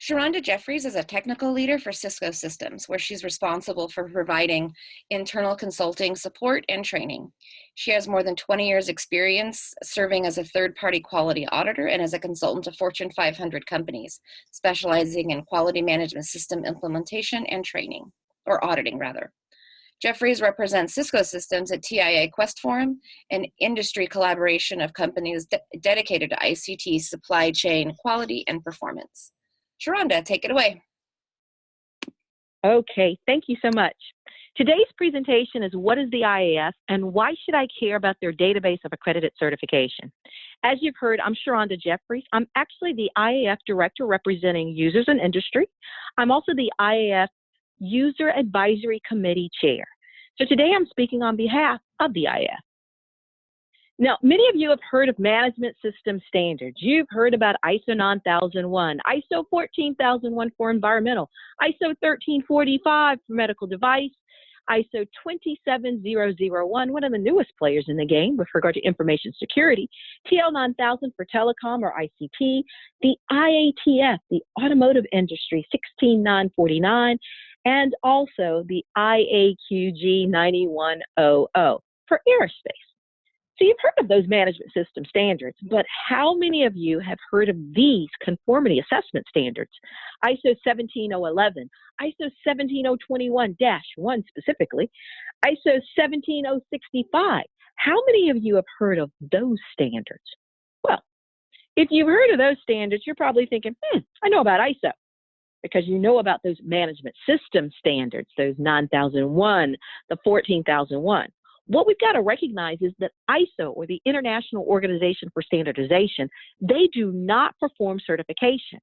Sheronda Jeffries is a technical leader for Cisco Systems, where she's responsible for providing internal consulting support and training. She has more than 20 years experience serving as a third-party quality auditor and as a consultant to Fortune 500 companies, specializing in quality management system implementation and training, or auditing rather. Jeffries represents Cisco Systems at TIA Quest Forum, an industry collaboration of companies dedicated to ICT supply chain quality and performance. Sheronda, take it away. Okay, thank you so much. Today's presentation is what is the IAF and why should I care about their database of accredited certification? As you've heard, I'm Sheronda Jeffries. I'm actually the IAF Director representing users and industry. I'm also the IAF User Advisory Committee Chair. So today I'm speaking on behalf of the IAF. Now, many of you have heard of management system standards. You've heard about ISO 9001, ISO 14001 for environmental, ISO 13485 for medical device, ISO 27001, one of the newest players in the game with regard to information security, TL 9000 for telecom or ICT, the IATF, the automotive industry 16949, and also the IAQG 9100 for aerospace. So you've heard of those management system standards, but how many of you have heard of these conformity assessment standards? ISO 17011, ISO 17021-1 specifically, ISO 17065. How many of you have heard of those standards? Well, if you've heard of those standards, you're probably thinking, I know about ISO, because you know about those management system standards, those 9001, the 14001. What we've got to recognize is that ISO, or the International Organization for Standardization, they do not perform certification.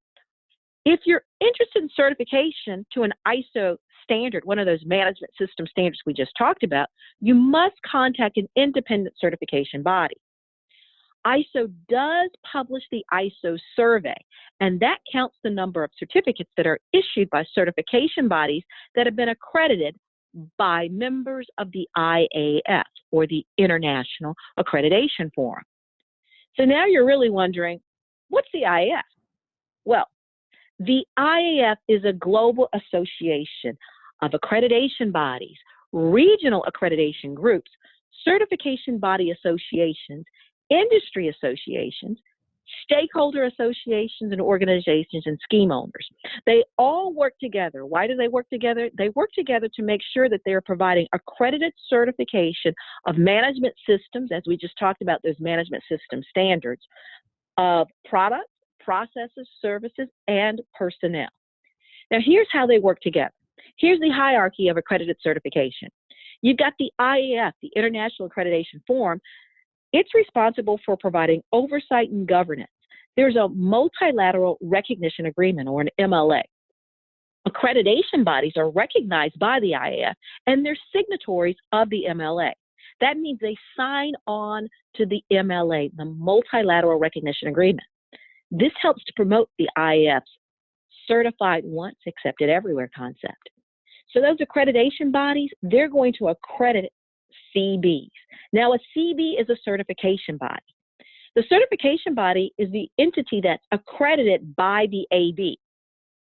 If you're interested in certification to an ISO standard, one of those management system standards we just talked about, you must contact an independent certification body. ISO does publish the ISO survey, and that counts the number of certificates that are issued by certification bodies that have been accredited by members of the IAF, or the International Accreditation Forum. So now you're really wondering, what's the IAF? Well, the IAF is a global association of accreditation bodies, regional accreditation groups, certification body associations, industry associations, stakeholder associations and organizations, and scheme owners. They all work together. Why do they work together? They work together to make sure that they're providing accredited certification of management systems, as we just talked about those management system standards, of products, processes, services, and personnel. Now, here's how they work together. Here's the hierarchy of accredited certification. You've got the IAF, the International Accreditation Forum. It's responsible for providing oversight and governance. There's a multilateral recognition agreement, or an MLA. Accreditation bodies are recognized by the IAF, and they're signatories of the MLA. That means they sign on to the MLA, the multilateral recognition agreement. This helps to promote the IAF's certified once, accepted everywhere concept. So those accreditation bodies, they're going to accredit CBs. Now, a CB is a certification body. The certification body is the entity that's accredited by the AB.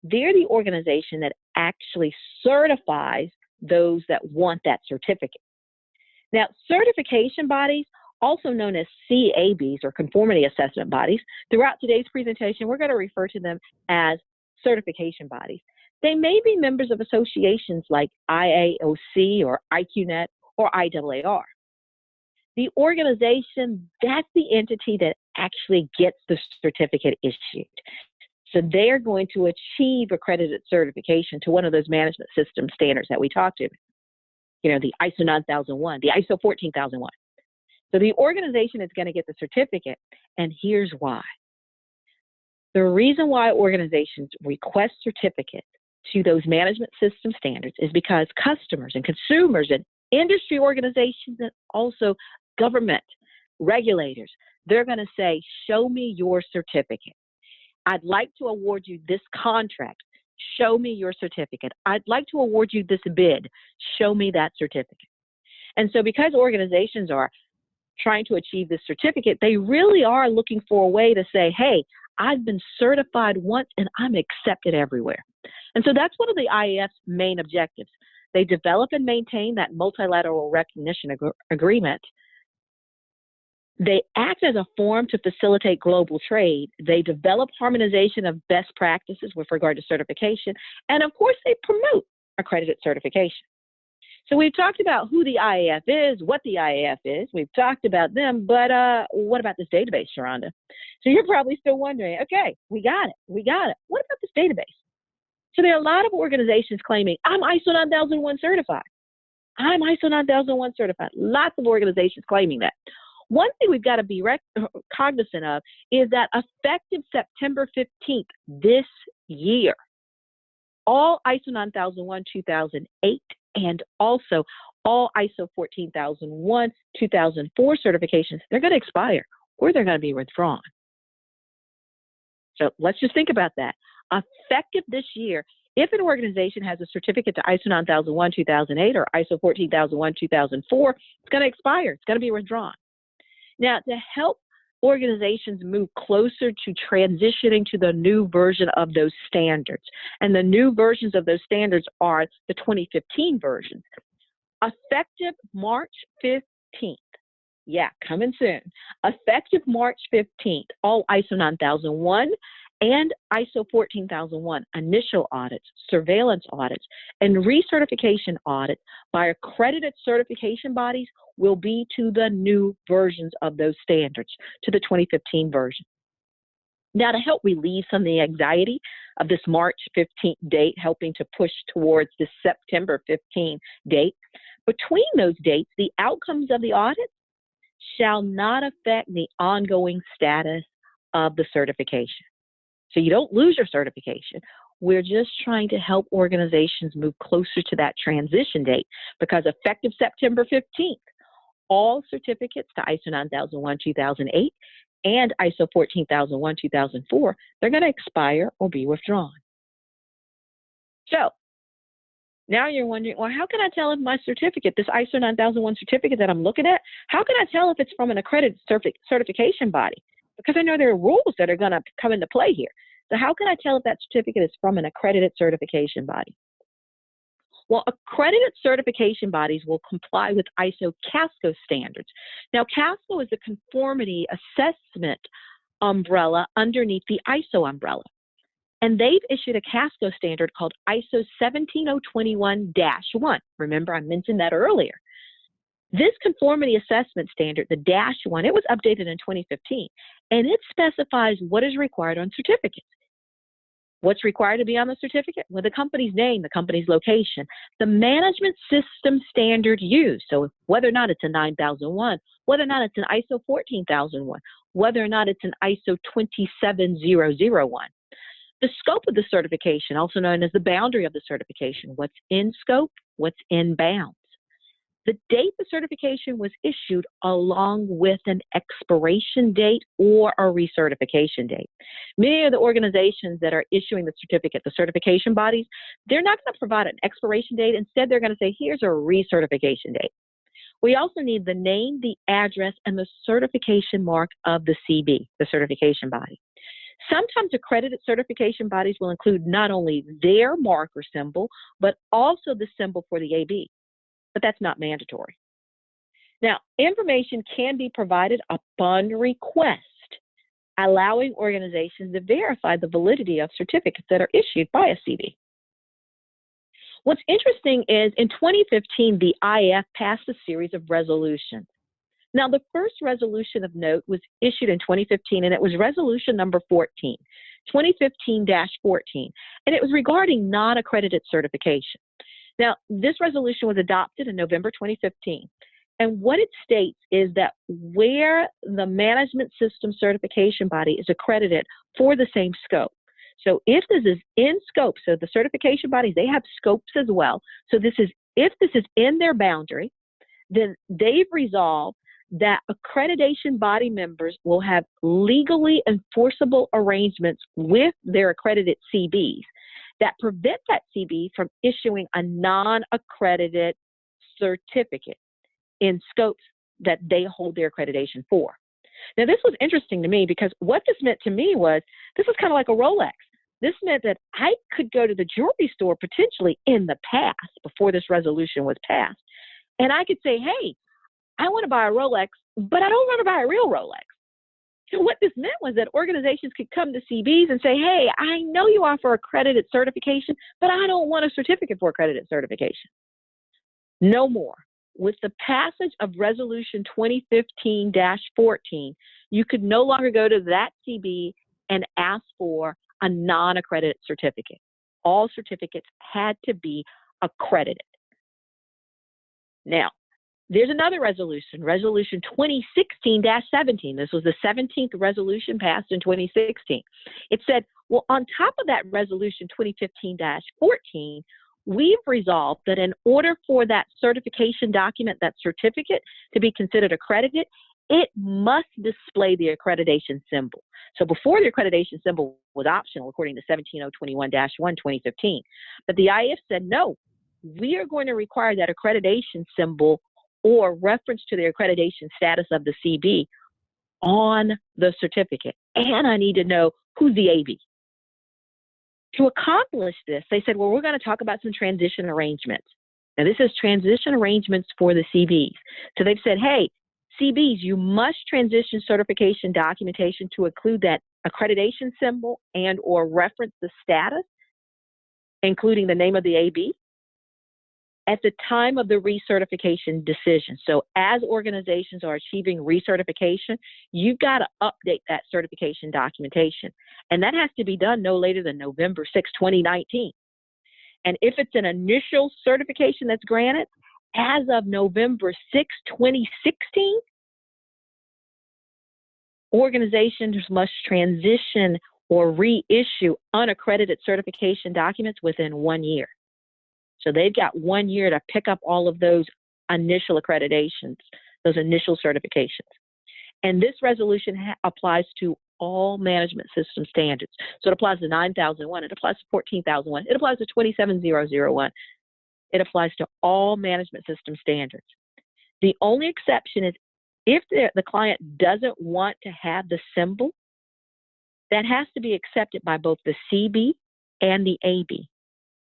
They're the organization that actually certifies those that want that certificate. Now, certification bodies, also known as CABs, or conformity assessment bodies, throughout today's presentation, we're going to refer to them as certification bodies. They may be members of associations like IAOC or IQNet or IAAR. The organization, that's the entity that actually gets the certificate issued. So they're going to achieve accredited certification to one of those management system standards that we talked about. You know, the ISO 9001, the ISO 14001. So the organization is going to get the certificate, and here's why. The reason why organizations request certificates to those management system standards is because customers and consumers and industry organizations and also government regulators, they're going to say, show me your certificate. I'd like to award you this contract. Show me your certificate. I'd like to award you this bid. Show me that certificate. And so because organizations are trying to achieve this certificate, they really are looking for a way to say, hey, I've been certified once and I'm accepted everywhere. And so that's one of the IAF's main objectives. They develop and maintain that multilateral recognition agreement. They act as a forum to facilitate global trade. They develop harmonization of best practices with regard to certification. And of course, they promote accredited certification. So we've talked about who the IAF is, what the IAF is. We've talked about them, but what about this database, Sheronda? So you're probably still wondering, okay, we got it. What about this database? So there are a lot of organizations claiming, I'm ISO 9001 certified. Lots of organizations claiming that. One thing we've got to be cognizant of is that effective September 15th this year, all ISO 9001, 2008, and also all ISO 14001, 2004 certifications, they're going to expire or they're going to be withdrawn. So let's just think about that. Effective this year, if an organization has a certificate to ISO 9001, 2008 or ISO 14001, 2004, it's going to expire. It's going to be withdrawn. Now, to help organizations move closer to transitioning to the new version of those standards, and the new versions of those standards are the 2015 versions, effective March 15th, coming soon, effective March 15th, all ISO 9001 and ISO 14001 initial audits, surveillance audits, and recertification audits by accredited certification bodies will be to the new versions of those standards, to the 2015 version. Now, to help relieve some of the anxiety of this March 15th date, helping to push towards the September 15th date, between those dates, the outcomes of the audit shall not affect the ongoing status of the certification. So you don't lose your certification. We're just trying to help organizations move closer to that transition date, because effective September 15th, all certificates to ISO 9001, 2008 and ISO 14001, 2004, they're going to expire or be withdrawn. So now you're wondering, well, how can I tell if my certificate, this ISO 9001 certificate that I'm looking at, how can I tell if it's from an accredited certification body? Because I know there are rules that are going to come into play here. So how can I tell if that certificate is from an accredited certification body? Well, accredited certification bodies will comply with ISO CASCO standards. Now, CASCO is a conformity assessment umbrella underneath the ISO umbrella. And they've issued a CASCO standard called ISO 17021-1. Remember, I mentioned that earlier. This conformity assessment standard, the -1, it was updated in 2015, and it specifies what is required on certificates. What's required to be on the certificate? Well, the company's name, the company's location, the management system standard used. So whether or not it's a 9001, whether or not it's an ISO 14001, whether or not it's an ISO 27001. The scope of the certification, also known as the boundary of the certification, what's in scope, what's in bounds. The date the certification was issued along with an expiration date or a recertification date. Many of the organizations that are issuing the certificate, the certification bodies, they're not going to provide an expiration date. Instead, they're going to say, here's a recertification date. We also need the name, the address, and the certification mark of the CB, the certification body. Sometimes accredited certification bodies will include not only their mark or symbol, but also the symbol for the AB. But that's not mandatory. Now, information can be provided upon request, allowing organizations to verify the validity of certificates that are issued by a CB. What's interesting is in 2015, the IAF passed a series of resolutions. Now, the first resolution of note was issued in 2015, and it was resolution number 14, 2015-14, and it was regarding non-accredited certification. Now, this resolution was adopted in November 2015, and what it states is that where the management system certification body is accredited for the same scope. So if this is in scope, so the certification bodies, they have scopes as well. So if this is in their boundary, then they've resolved that accreditation body members will have legally enforceable arrangements with their accredited CBs that prevent that CB from issuing a non-accredited certificate in scopes that they hold their accreditation for. Now, this was interesting to me because what this meant to me was this was kind of like a Rolex. This meant that I could go to the jewelry store potentially in the past, before this resolution was passed, and I could say, hey, I want to buy a Rolex, but I don't want to buy a real Rolex. So what this meant was that organizations could come to CBs and say, hey, I know you offer accredited certification, but I don't want a certificate for accredited certification. No more. With the passage of Resolution 2015-14, you could no longer go to that CB and ask for a non-accredited certificate. All certificates had to be accredited. Now, there's another resolution, Resolution 2016-17. This was the 17th resolution passed in 2016. It said, well, on top of that Resolution 2015-14, we've resolved that in order for that certification document, that certificate, to be considered accredited, it must display the accreditation symbol. So before, the accreditation symbol was optional according to 17021-1 2015. But the IAF said, no, we are going to require that accreditation symbol or reference to the accreditation status of the CB on the certificate. And I need to know who's the AB. To accomplish this, they said, well, we're going to talk about some transition arrangements. Now, this is transition arrangements for the CBs. So they've said, hey, CBs, you must transition certification documentation to include that accreditation symbol and or reference the status, including the name of the AB, at the time of the recertification decision. So as organizations are achieving recertification, you've got to update that certification documentation. And that has to be done no later than November 6, 2019. And if it's an initial certification that's granted, as of November 6, 2016, organizations must transition or reissue unaccredited certification documents within 1 year. So they've got 1 year to pick up all of those initial accreditations, those initial certifications. And this resolution applies to all management system standards. So it applies to 9001, it applies to 14001, it applies to 27001. It applies to all management system standards. The only exception is if the client doesn't want to have the symbol, that has to be accepted by both the CB and the AB.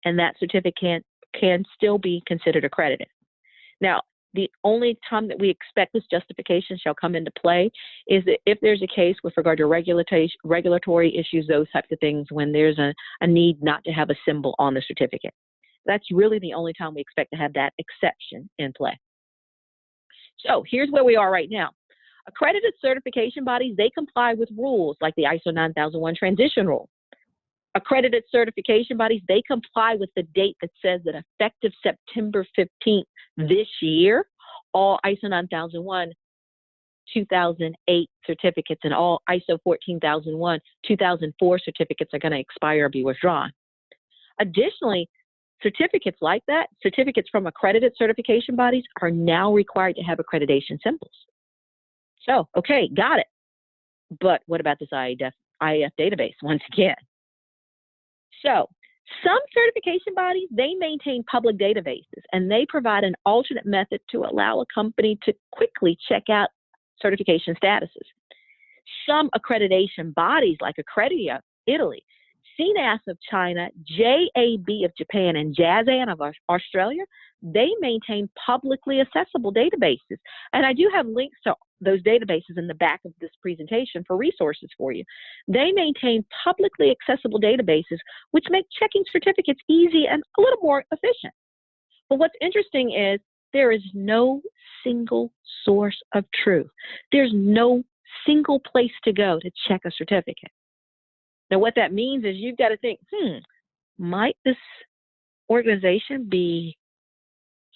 And that certificate can still be considered accredited. Now, the only time that we expect this justification shall come into play is that if there's a case with regard to regulatory issues, those types of things, when there's a need not to have a symbol on the certificate. That's really the only time we expect to have that exception in play. So here's where we are right now. Accredited certification bodies, they comply with rules like the ISO 9001 transition rule. Accredited certification bodies, they comply with the date that says that effective September 15th this year, all ISO 9001 2008 certificates and all ISO 14001 2004 certificates are going to expire or be withdrawn. Additionally, certificates like that, certificates from accredited certification bodies, are now required to have accreditation symbols. So, okay, got it. But what about this IAF database once again? So, some certification bodies, they maintain public databases, and they provide an alternate method to allow a company to quickly check out certification statuses. Some accreditation bodies like Accreditia, Italy, CNAS of China, JAB of Japan, and JAZAN of Australia, they maintain publicly accessible databases. And I do have links to those databases in the back of this presentation for resources for you. They maintain publicly accessible databases, which make checking certificates easy and a little more efficient. But what's interesting is there is no single source of truth. There's no single place to go to check a certificate. Now, what that means is you've got to think, might this organization be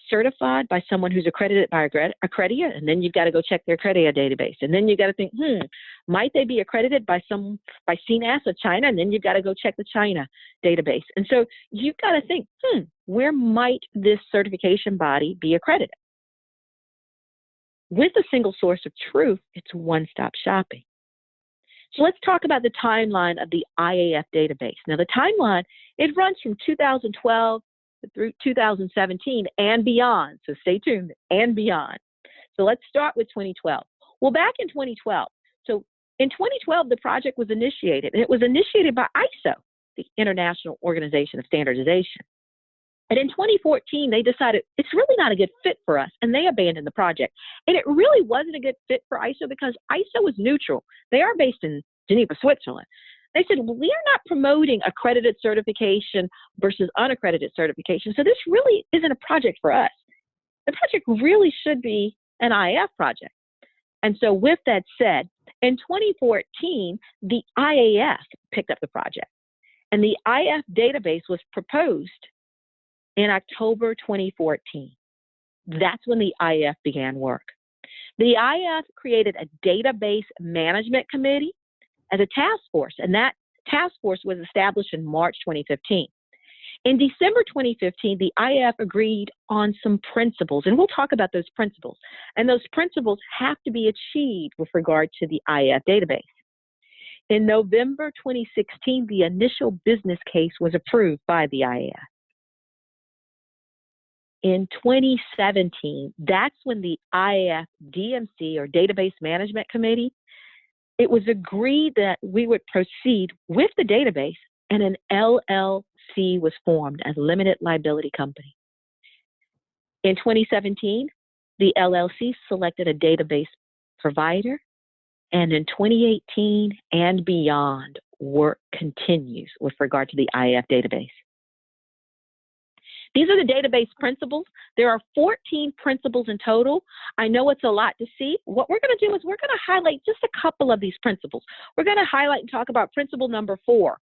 certified by someone who's accredited by Accreditia? And then you've got to go check their Accreditia database. And then you've got to think, might they be accredited by CNAS of China? And then you've got to go check the China database. And so you've got to think, where might this certification body be accredited? With a single source of truth, it's one-stop shopping. So let's talk about the timeline of the IAF database. Now, the timeline, it runs from 2012 through 2017 and beyond. So stay tuned, and beyond. So let's start with 2012. Well, back in 2012, In 2012, the project was initiated, and it was initiated by ISO, the International Organization of Standardization. And in 2014, they decided it's really not a good fit for us, and they abandoned the project. And it really wasn't a good fit for ISO because ISO is neutral. They are based in Geneva, Switzerland. They said, well, we are not promoting accredited certification versus unaccredited certification, so this really isn't a project for us. The project really should be an IAF project. And so with that said, in 2014, the IAF picked up the project, and the IAF database was proposed in October 2014. That's when the IAF began work. The IAF created a database management committee as a task force, and that task force was established in March 2015. In December 2015, the IAF agreed on some principles, and we'll talk about those principles. And those principles have to be achieved with regard to the IAF database. In November 2016, the initial business case was approved by the IAF. In 2017, that's when the IAF DMC, or Database Management Committee, it was agreed that we would proceed with the database, and an LLC was formed as a limited liability company. In 2017, the LLC selected a database provider, and in 2018 and beyond, work continues with regard to the IAF database. These are the database principles. There are 14 principles in total. I know it's a lot to see. What we're going to do is we're going to highlight just a couple of these principles. We're going to highlight and talk about principle number 4,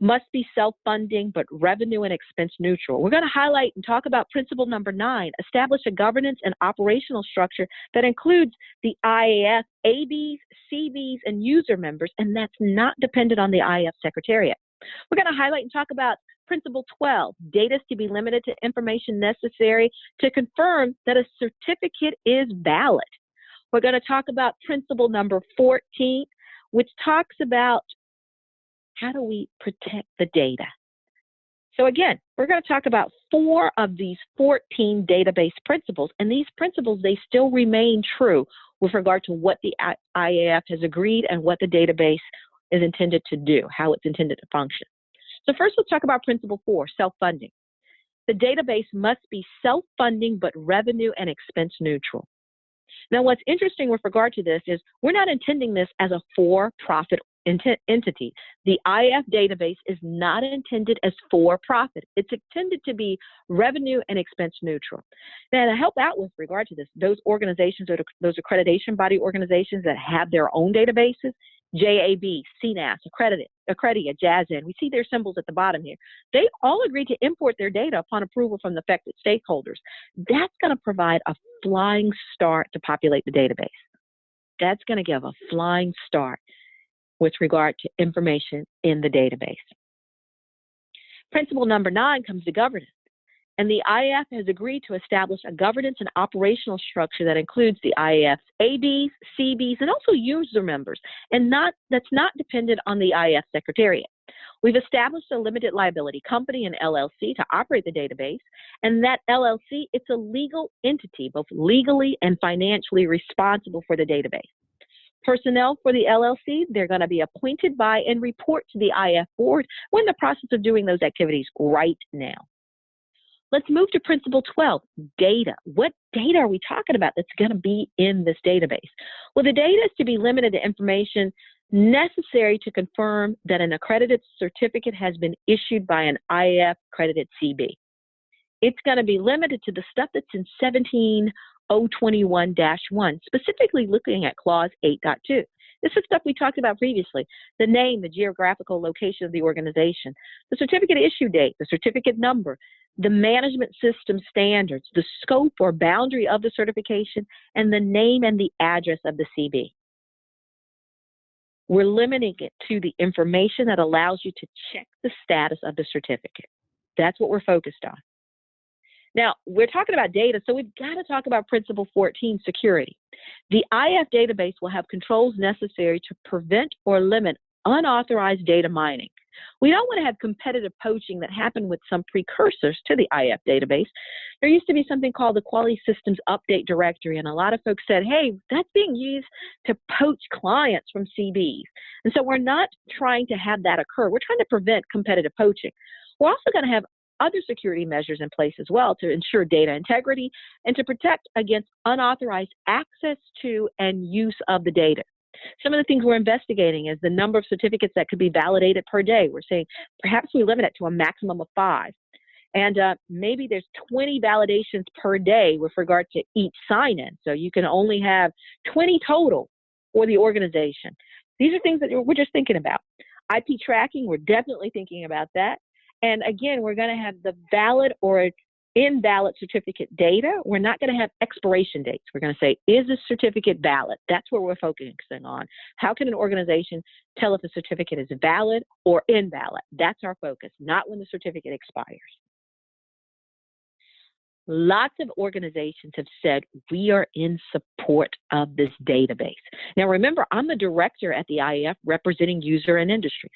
must be self-funding but revenue and expense neutral. We're going to highlight and talk about principle number 9, establish a governance and operational structure that includes the IAF ABs, CBs, and user members, and that's not dependent on the IAF Secretariat. We're going to highlight and talk about Principle 12, data is to be limited to information necessary to confirm that a certificate is valid. We're going to talk about principle number 14, which talks about how do we protect the data. So again, we're going to talk about 4 of these 14 database principles, and these principles, they still remain true with regard to what the IAF has agreed and what the database is intended to do, how it's intended to function. So first, let's talk about principle 4, self-funding. The database must be self-funding but revenue and expense neutral. Now, what's interesting with regard to this is we're not intending this as a for-profit entity. The IAF database is not intended as for-profit. It's intended to be revenue and expense neutral. Now, to help out with regard to this, those organizations, or those accreditation body organizations that have their own databases, JAB, CNAS, Accredia, JASN, we see their symbols at the bottom here. They all agreed to import their data upon approval from the affected stakeholders. That's going to provide a flying start to populate the database. That's going to give a flying start with regard to information in the database. Principle number 9 comes to governance. And the IAF has agreed to establish a governance and operational structure that includes the IAF's ABs, CBs, and also user members, and that's not dependent on the IAF Secretariat. We've established a limited liability company, an LLC, to operate the database, and that LLC, it's a legal entity, both legally and financially responsible for the database. Personnel for the LLC, they're going to be appointed by and report to the IAF board. We're in the process of doing those activities right now. Let's move to principle 12, data. What data are we talking about that's going to be in this database? Well, the data is to be limited to information necessary to confirm that an accredited certificate has been issued by an IAF accredited CB. It's going to be limited to the stuff that's in 17021-1, specifically looking at clause 8.2. This is stuff we talked about previously: the name, the geographical location of the organization, the certificate issue date, the certificate number, the management system standards, the scope or boundary of the certification, and the name and the address of the CB. We're limiting it to the information that allows you to check the status of the certificate. That's what we're focused on. Now, we're talking about data, so we've got to talk about Principle 14, security. The IAF database will have controls necessary to prevent or limit unauthorized data mining. We don't want to have competitive poaching that happened with some precursors to the IAF database. There used to be something called the Quality Systems Update Directory, and a lot of folks said, hey, that's being used to poach clients from CBs. And so we're not trying to have that occur. We're trying to prevent competitive poaching. We're also going to have other security measures in place as well to ensure data integrity and to protect against unauthorized access to and use of the data. Some of the things we're investigating is the number of certificates that could be validated per day. We're saying perhaps we limit it to a maximum of 5. And maybe there's 20 validations per day with regard to each sign-in. So you can only have 20 total for the organization. These are things that we're just thinking about. IP tracking, we're definitely thinking about that. And again, we're going to have the valid or invalid certificate data. We're not going to have expiration dates. We're going to say, is this certificate valid? That's what we're focusing on. How can an organization tell if a certificate is valid or invalid? That's our focus, not when the certificate expires. Lots of organizations have said, we are in support of this database. Now, remember, I'm the director at the IAF representing user and industries.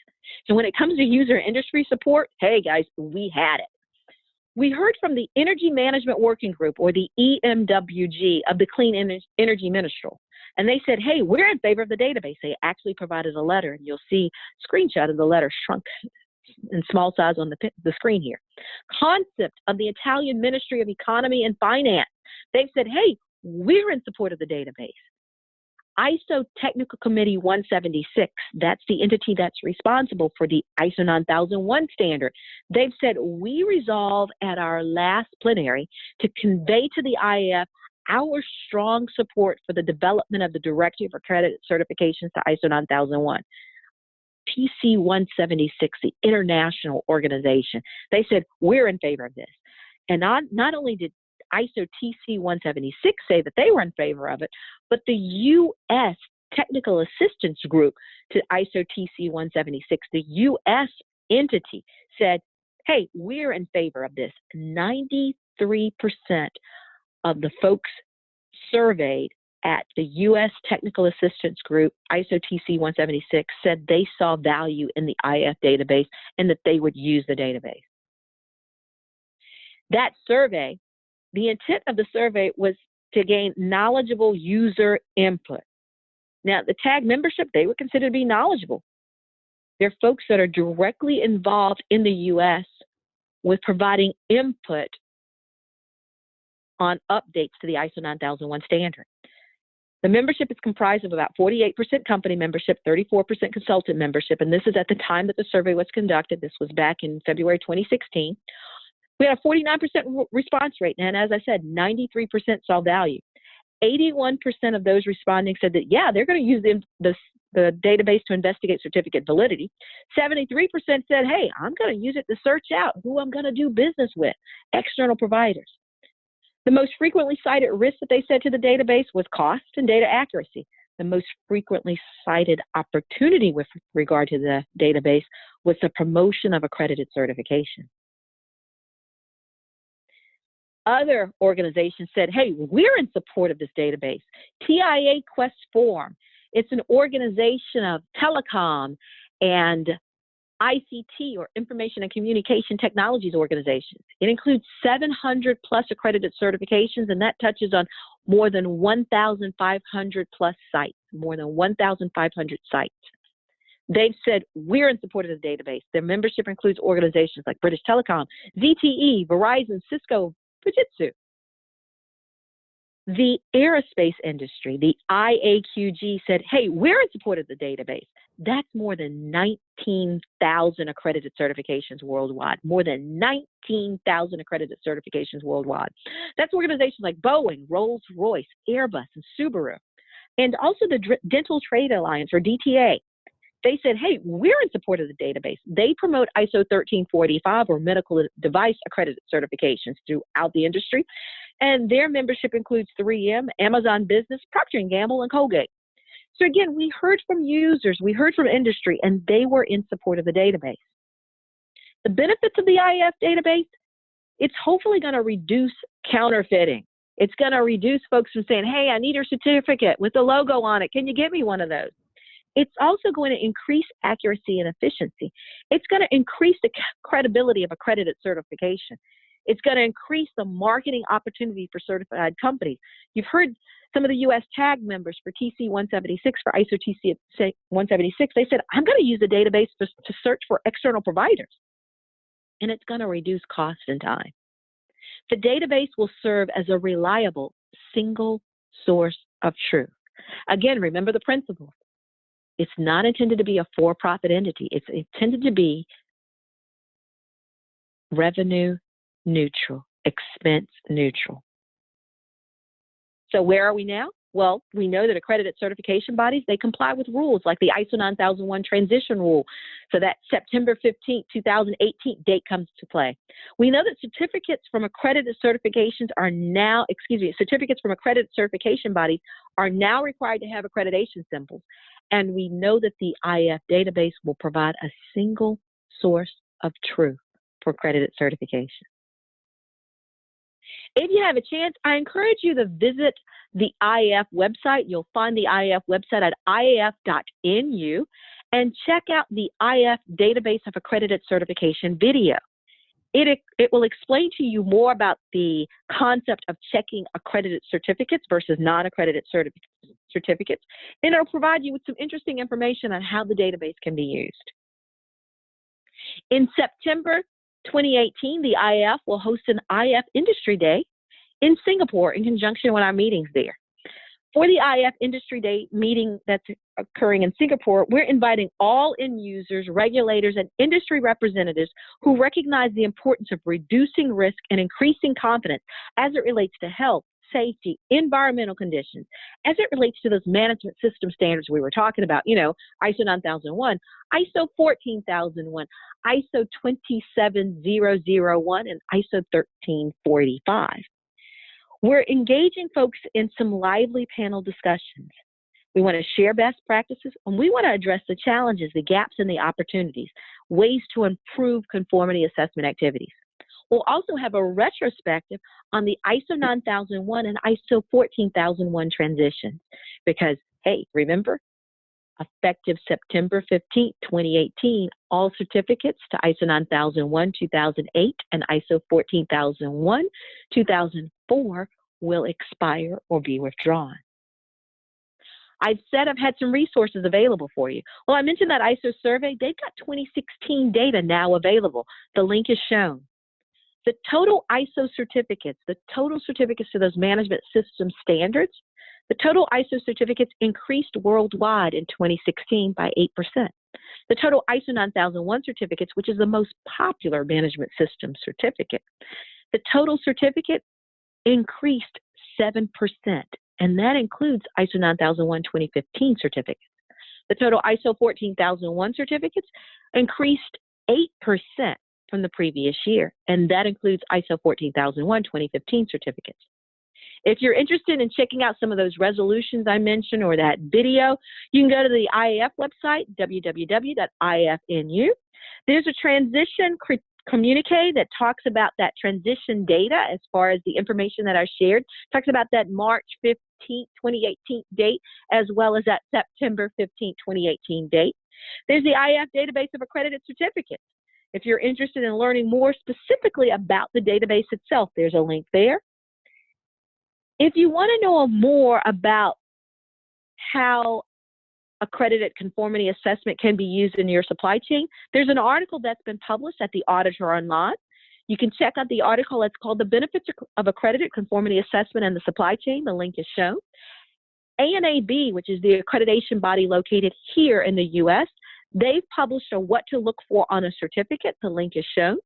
So when it comes to user and industry support, hey, guys, we had it. We heard from the Energy Management Working Group, or the EMWG, of the Clean Energy Minstrel. And they said, hey, we're in favor of the database. They actually provided a letter, and you'll see a screenshot of the letter shrunk in small size on the screen here. Concept of the Italian Ministry of Economy and Finance. They've said, hey, we're in support of the database. ISO Technical Committee 176, that's the entity that's responsible for the ISO 9001 standard. They've said, we resolve at our last plenary to convey to the IAF our strong support for the development of the Directive of Accredited Certifications to ISO 9001. TC 176, the international organization, they said, we're in favor of this. And not only did ISO TC 176 say that they were in favor of it, but the U.S. Technical Assistance Group to ISO TC 176, the U.S. entity, said, hey, we're in favor of this. 93% of the folks surveyed at the U.S. Technical Assistance Group, ISO TC 176, said they saw value in the IAF database and that they would use the database. That survey, the intent of the survey was to gain knowledgeable user input. Now, the TAG membership, they were considered to be knowledgeable. They're folks that are directly involved in the U.S. with providing input on updates to the ISO 9001 standard. The membership is comprised of about 48% company membership, 34% consultant membership, and this is at the time that the survey was conducted. This was back in February 2016. We had a 49% response rate, and as I said, 93% saw value. 81% of those responding said that, yeah, they're going to use the database to investigate certificate validity. 73% said, hey, I'm going to use it to search out who I'm going to do business with, external providers. The most frequently cited risk that they said to the database was cost and data accuracy. The most frequently cited opportunity with regard to the database was the promotion of accredited certification. Other organizations said, hey, we're in support of this database. TIA Quest Forum, it's an organization of telecom and ICT, or Information and Communication Technologies organizations. It includes 700 plus accredited certifications, and that touches on more than 1,500 plus sites, more than 1,500 sites. They've said, we're in support of the database. Their membership includes organizations like British Telecom, ZTE, Verizon, Cisco, Fujitsu. The aerospace industry, the IAQG, said, hey, we're in support of the database. That's more than 19,000 accredited certifications worldwide, more than 19,000 accredited certifications worldwide. That's organizations like Boeing, Rolls-Royce, Airbus, and Subaru. And also the Dental Trade Alliance, or DTA. They said, hey, we're in support of the database. They promote ISO 13485, or medical device accredited certifications, throughout the industry. And their membership includes 3M, Amazon Business, Procter & Gamble, and Colgate. So again, we heard from users, we heard from industry, and they were in support of the database. The benefits of the IAF database, it's hopefully going to reduce counterfeiting. It's going to reduce folks from saying, hey, I need your certificate with the logo on it. Can you give me one of those? It's also going to increase accuracy and efficiency. It's going to increase the credibility of accredited certification. It's going to increase the marketing opportunity for certified companies. You've heard some of the U.S. tag members for TC 176, for ISO TC 176, they said, I'm going to use the database to search for external providers. And it's going to reduce cost and time. The database will serve as a reliable single source of truth. Again, remember the principles. It's not intended to be a for-profit entity. It's intended to be revenue neutral, expense neutral. So where are we now? Well, we know that accredited certification bodies, they comply with rules like the ISO 9001 transition rule. So that September 15, 2018 date comes to play. We know that certificates from accredited certifications are now, certificates from accredited certification bodies are now required to have accreditation symbols. And we know that the IAF database will provide a single source of truth for accredited certification. If you have a chance, I encourage you to visit the IAF website. You'll find the IAF website at iaf.nu and check out the IAF Database of Accredited Certification video. It will explain to you more about the concept of checking accredited certificates versus non-accredited certificates, and it'll provide you with some interesting information on how the database can be used. In September 2018, the IAF will host an IAF Industry Day in Singapore in conjunction with our meetings there. For the IAF Industry Day meeting that's occurring in Singapore, we're inviting all end users, regulators, and industry representatives who recognize the importance of reducing risk and increasing confidence as it relates to health, safety, environmental conditions, as it relates to those management system standards we were talking about, ISO 9001, ISO 14001, ISO 27001, and ISO 13485. We're engaging folks in some lively panel discussions. We want to share best practices, and we want to address the challenges, the gaps, and the opportunities, ways to improve conformity assessment activities. We'll also have a retrospective on the ISO 9001 and ISO 14001 transitions because, hey, remember, effective September 15, 2018, all certificates to ISO 9001, 2008, and ISO 14001, 2004 will expire or be withdrawn. I've said I've had some resources available for you. Well, I mentioned that ISO survey. They've got 2016 data now available. The link is shown. The total ISO certificates, the total certificates to those management system standards, the total ISO certificates increased worldwide in 2016 by 8%. The total ISO 9001 certificates, which is the most popular management system certificate, the total certificate increased 7%, and that includes ISO 9001 2015 certificates. The total ISO 14001 certificates increased 8% from the previous year, and that includes ISO 14001 2015 certificates. If you're interested in checking out some of those resolutions I mentioned or that video, you can go to the IAF website, www.iafnu. There's a transition communique that talks about that transition data as far as the information that I shared, talks about that March 15, 2018 date, as well as that September 15, 2018 date. There's the IAF Database of Accredited Certificates. If you're interested in learning more specifically about the database itself, there's a link there. If you want to know more about how accredited conformity assessment can be used in your supply chain, there's an article that's been published at the Auditor Online. You can check out the article. It's called The Benefits of Accredited Conformity Assessment in the Supply Chain. The link is shown. ANAB, which is the accreditation body located here in the U.S., they've published a What to Look For on a Certificate. The link is shown.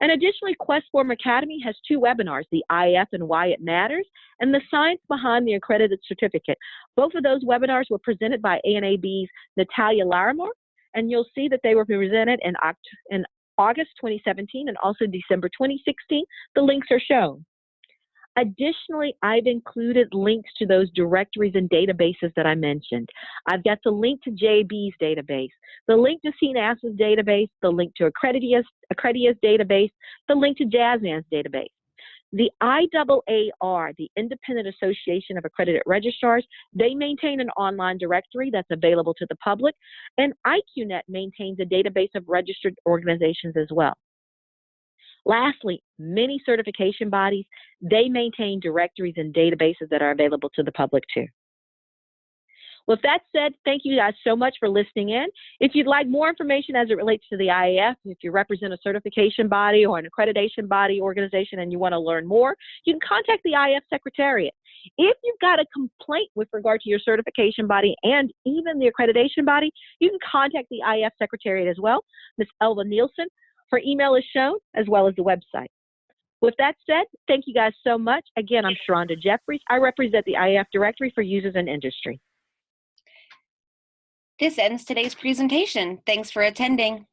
And additionally, QuestForm Academy has 2 webinars, the IAF and Why It Matters, and the Science Behind the Accredited Certificate. Both of those webinars were presented by ANAB's Natalia Larimore, and you'll see that they were presented in August 2017 and also December 2016. The links are shown. Additionally, I've included links to those directories and databases that I mentioned. I've got the link to JB's database, the link to CNASA's database, the link to Accredia's database, the link to JASN's database. The IAAR, the Independent Association of Accredited Registrars, they maintain an online directory that's available to the public, and IQNet maintains a database of registered organizations as well. Lastly, many certification bodies, they maintain directories and databases that are available to the public too. With that said, thank you guys so much for listening in. If you'd like more information as it relates to the IAF, if you represent a certification body or an accreditation body organization and you want to learn more, you can contact the IAF Secretariat. If you've got a complaint with regard to your certification body and even the accreditation body, you can contact the IAF Secretariat as well. Ms. Elva Nielsen, her email is shown as well as the website. With that said, thank you guys so much. Again, I'm Sheronda Jeffries. I represent the IAF Directory for Users and Industry. This ends today's presentation. Thanks for attending.